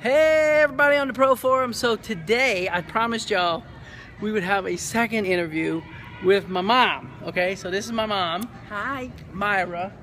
Hey everybody on the Pro Forum. So today I promised y'all we would have a second interview with my mom. Okay, so this is my mom. Hi. Myra.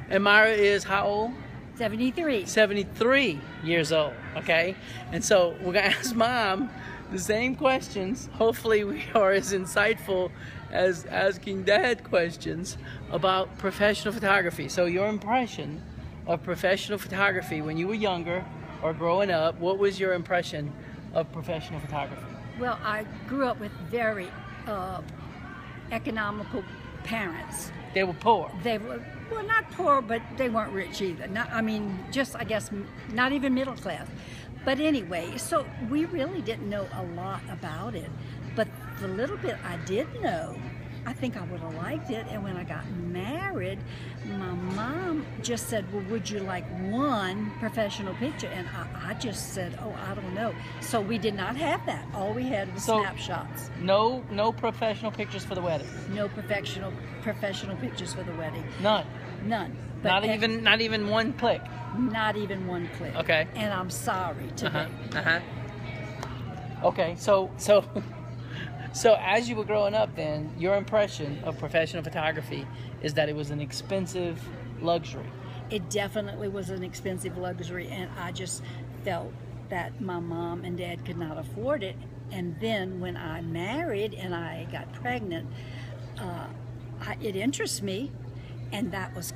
And Myra is how old? 73. 73 years old. Okay, and so we're gonna ask Mom the same questions. Hopefully we are as insightful as asking Dad questions about professional photography. So your impression of professional photography when you were younger or growing up, what was your impression of professional photography? Well, I grew up with very economical parents. They were poor. They were, well, not poor, but they weren't rich either. Not, I mean, just, I guess, not even middle class. But anyway, so we really didn't know a lot about it. But the little bit I did know, I think I would have liked it. And when I got married, my mom just said, well, would you like one professional picture? And I just said, oh, I don't know. So we did not have that. All we had was snapshots. No professional pictures for the wedding? No professional pictures for the wedding. None? None. But not even one click? Not even one click. Okay. And I'm sorry today. Okay, so as you were growing up then, your impression of professional photography is that it was an expensive luxury. It definitely was an expensive luxury, and I just felt that my mom and dad could not afford it. And then when I married and I got pregnant, it interests me, and that was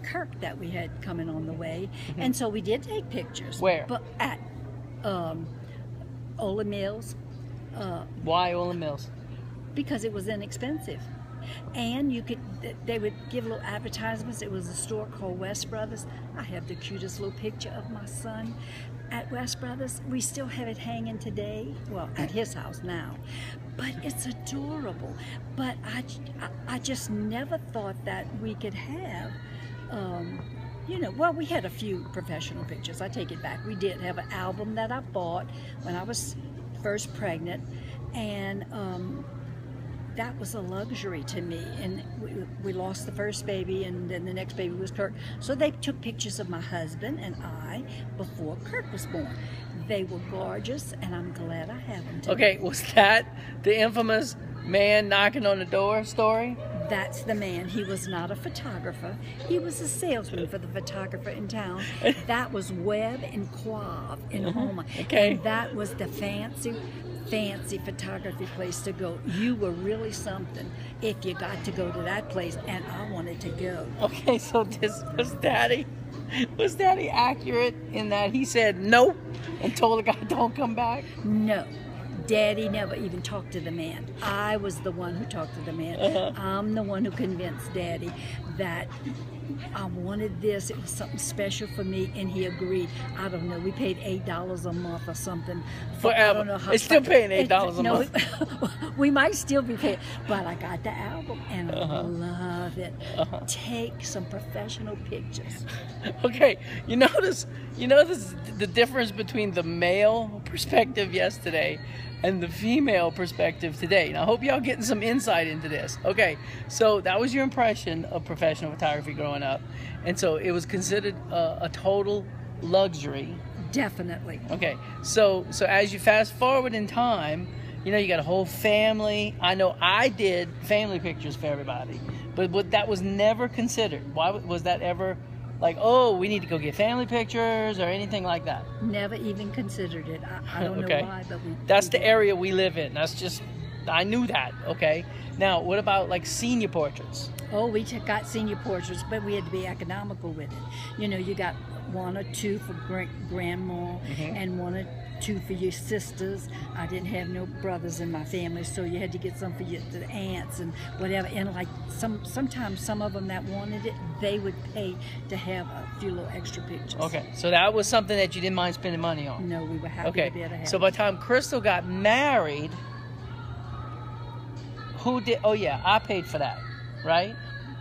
Kirk that we had coming on the way. And so we did take pictures. Where? But at Ola Mills. Why Ola Mills? Because it was inexpensive, and they would give little advertisements. It was a store called West Brothers. I have the cutest little picture of my son at West Brothers. We still have it hanging today, well, at his house now, but it's adorable. But I just never thought that we could have well, we had a few professional pictures. I take it back. We did have an album that I bought when I was first pregnant, and that was a luxury to me. And we lost the first baby, and then the next baby was Kirk. So they took pictures of my husband and I before Kirk was born. They were gorgeous, and I'm glad I have them today. Okay, was that the infamous man knocking on the door story? That's the man. He was not a photographer. He was a salesman for the photographer in town. That was Webb and Quav in Houma. Okay. And that was the fancy photography place to go. You were really something if you got to go to that place, and I wanted to go. Okay, so this was Daddy accurate in that he said no and told the guy don't come back? No. Daddy never even talked to the man. I was the one who talked to the man. I'm the one who convinced Daddy that I wanted this. It was something special for me, and he agreed. I don't know. We paid $8 a month or something. Forever. I don't know how. It's still paying $8 a month. We might still be paying, but I got the album, and I love it. Take some professional pictures. Okay, you notice the difference between the male perspective yesterday and the female perspective today. Now, I hope y'all getting some insight into this. Okay, so that was your impression of professional photography growing up, and so it was considered a total luxury. Definitely. Okay, so as you fast forward in time, you got a whole family. I know I did family pictures for everybody, but that was never considered. Why was that ever? Like, oh, we need to go get family pictures or anything like that? Never even considered it. I don't know why, but that's the area we live in. That's just, I knew that, okay? Now, what about like senior portraits? Oh, we got senior portraits, but we had to be economical with it. You got one or two for grandma and one or two for your sisters. I didn't have no brothers in my family, so you had to get some for the aunts and whatever. And like sometimes some of them that wanted it, they would pay to have a few little extra pictures. Okay, so that was something that you didn't mind spending money on. No, we were happy to be able to have. So by the time Crystal got married, who did? Oh yeah, I paid for that, right?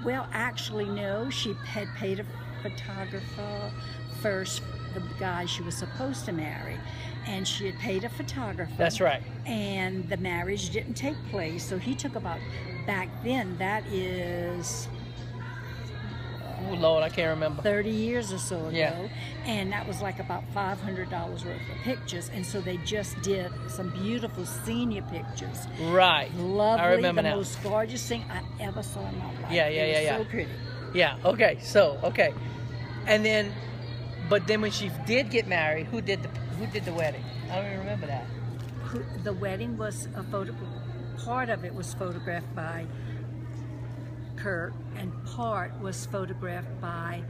Well, actually, no. She had paid a photographer first, the guy she was supposed to marry, and she had paid a photographer. That's right. And the marriage didn't take place, so he took about, back then, that is Oh Lord, I can't remember. 30 years or so ago. Yeah. And that was like about $500 worth of pictures. And so they just did some beautiful senior pictures. Right. Lovely. I remember the now. most gorgeous thing I ever saw in my life. Yeah. It was so pretty. Yeah. Okay. So okay, and then, but then when she did get married, who did the wedding? I don't even remember that. The wedding was a photo. Part of it was photographed by Kirk, and part was photographed by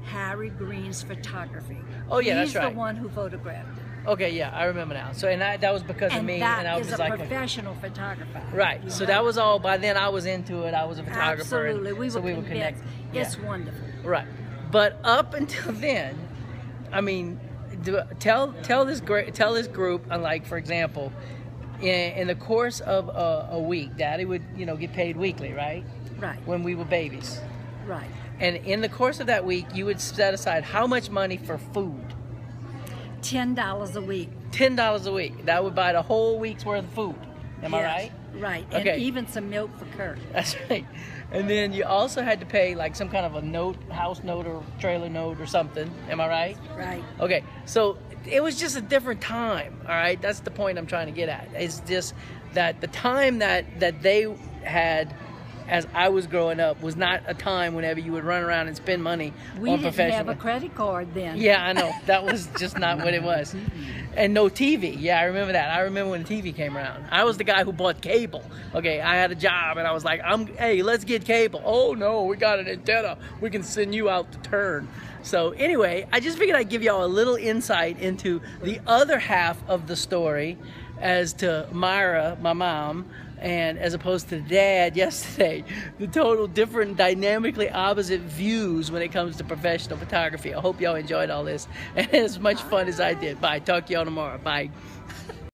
Harry Green's photography. Oh yeah, He's that's right. the one who photographed it. Okay, yeah, I remember now. So, and that was because of me, and I was is a like, professional photographer. right. You So know? that was all. By then, I was into it. I was a photographer. Absolutely, and we so were we would connect. convinced. Yeah. It's wonderful. Right. But up until then, I mean, tell this group, like for example, in the course of a week, Daddy would get paid weekly, right? Right. When we were babies. Right. And in the course of that week, you would set aside how much money for food? $10 a week. $10 a week. That would buy the whole week's worth of food. Am I right? Right. Okay. And even some milk for Kirk. That's right. And then you also had to pay like some kind of a note, house note or trailer note or something. Am I right? Right. Okay. So it was just a different time. All right. That's the point I'm trying to get at. It's just that the time that they had as I was growing up was not a time whenever you would run around and spend money We on didn't professional. have a credit card then. Yeah, I know. That was just not what it was. And no TV. Yeah, I remember that. I remember when the TV came around. I was the guy who bought cable. Okay, I had a job and I was like, hey, let's get cable. Oh no, we got an antenna. We can send you out to turn. So anyway, I just figured I'd give y'all a little insight into the other half of the story as to Myra, my mom, and as opposed to Dad yesterday, the total different, dynamically opposite views when it comes to professional photography. I hope y'all enjoyed all this and as much fun as I did. Bye. Talk to y'all tomorrow. Bye.